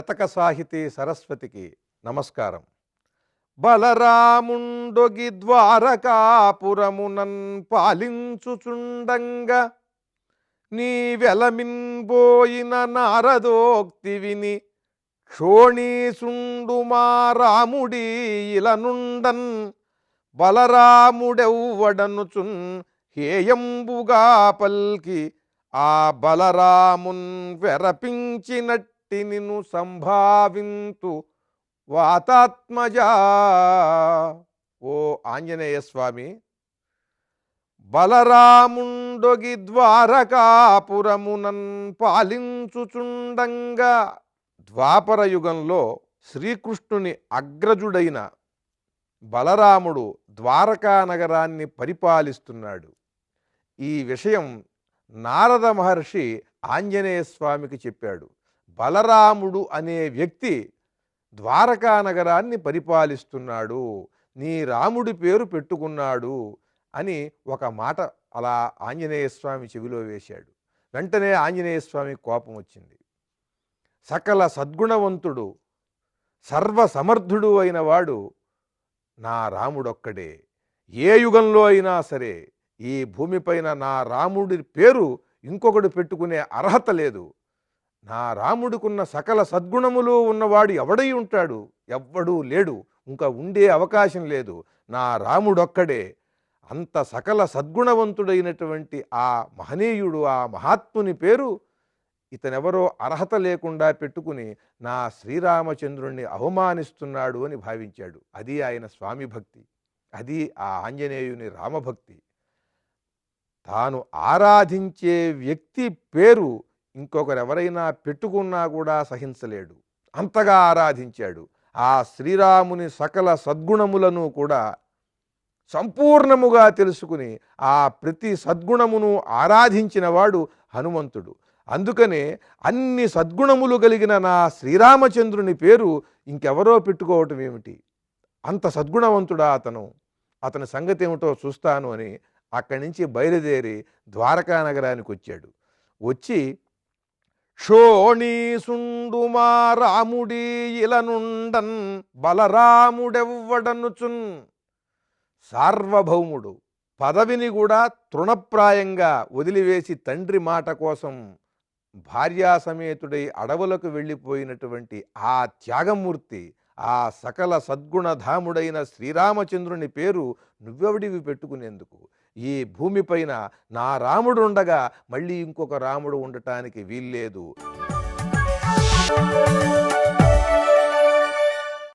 శతక సాహితీ సరస్వతికి నమస్కారం. బలరాముండొగి ద్వారకాపురమునన్ పాలించుచుండంగా నీ వెలమిన్బోయిన నారదోక్తి విని క్షోణీసుండు మా రాముడీ ఇలనుండన్ బలరాముడెవ్వడనుచున్ హేయంబుగా పల్కి ఆ బలరామున్ వెరపించినట్టి నిన్ను సంభావింతు వాతాత్మజా. ఓ ఆంజనేయ స్వామి, బలరాముండొగి ద్వారకాపురమునన్ పాలించుచుండంగా, ద్వాపర యుగంలో శ్రీకృష్ణుని అగ్రజుడైన బలరాముడు ద్వారకా నగరాన్ని పరిపాలిస్తున్నాడు. ఈ విషయం నారద మహర్షి ఆంజనేయ స్వామికి చెప్పాడు. బలరాముడు అనే వ్యక్తి ద్వారకా నగరాన్ని పరిపాలిస్తున్నాడు, నీ రాముడి పేరు పెట్టుకున్నాడు అని ఒక మాట అలా ఆంజనేయ స్వామి చెవిలో వేశాడు. వెంటనే ఆంజనేయ స్వామి కోపం వచ్చింది. సకల సద్గుణవంతుడు, సర్వసమర్థుడు అయిన వాడు నా రాముడొక్కడే. ఏ యుగంలో అయినా సరే ఈ భూమిపైన నా రాముడి పేరు ఇంకొకడు పెట్టుకునే అర్హత లేదు. నా రాముడికున్న సకల సద్గుణములు ఉన్నవాడు ఎవడై ఉంటాడు? ఎవ్వడూ లేడు, ఇంకా ఉండే అవకాశం లేదు. నా రాముడొక్కడే. అంత సకల సద్గుణవంతుడైనటువంటి ఆ మహనీయుడు, ఆ మహాత్ముని పేరు ఇతనెవరో అర్హత లేకుండా పెట్టుకుని నా శ్రీరామచంద్రుణ్ణి అవమానిస్తున్నాడు అని భావించాడు. అది ఆయన స్వామి భక్తి, అది ఆ ఆంజనేయుని రామభక్తి. తాను ఆరాధించే వ్యక్తి పేరు ఇంకొకరెవరైనా పెట్టుకున్నా కూడా సహించలేడు, అంతగా ఆరాధించాడు. ఆ శ్రీరాముని సకల సద్గుణములను కూడా సంపూర్ణముగా తెలుసుకుని ఆ ప్రతి సద్గుణమును ఆరాధించిన వాడు హనుమంతుడు. అందుకనే అన్ని సద్గుణములు కలిగిన నా శ్రీరామచంద్రుని పేరు ఇంకెవరో పెట్టుకోవటం ఏమిటి? అంత సద్గుణవంతుడా అతని సంగతి ఏమిటో చూస్తాను అని అక్కడి నుంచి బయలుదేరి ద్వారకా నగరానికి వచ్చాడు. వచ్చి క్షోణీసుండు మా రాముడీ ఇలనుండన్ బలరాముడెవ్వడనుచున్. సార్వభౌముడు, పదవిని కూడా తృణప్రాయంగా వదిలివేసి తండ్రి మాట కోసం భార్యాసమేతుడై అడవులకు వెళ్ళిపోయినటువంటి ఆ త్యాగమూర్తి, ఆ సకల సద్గుణధాముడైన శ్రీరామచంద్రుని పేరు నువ్వెవడివి పెట్టుకునేందుకు? ఈ భూమిపైన నా రాముడు ఉండగా మళ్ళీ ఇంకొక రాముడు ఉండటానికి వీల్లేదు.